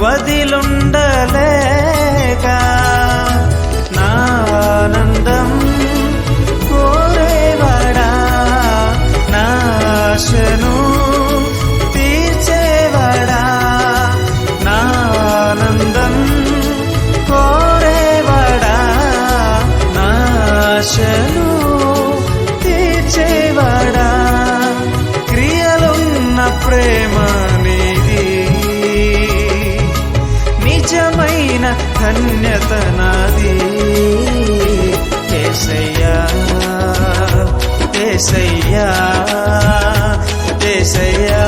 వదిలుండలేక నా ఆనందం కోరేవాడా, నా ఆశను తీర్చేవాడా, నా ఆనందం కోరేవాడా, నా ఆశను తీర్చేవాడా. క్రియలున్న ప్రేమ నీది, నిజమైన ధన్యత నాది. యేసయ్యా యేసయ్యా యేసయ్యా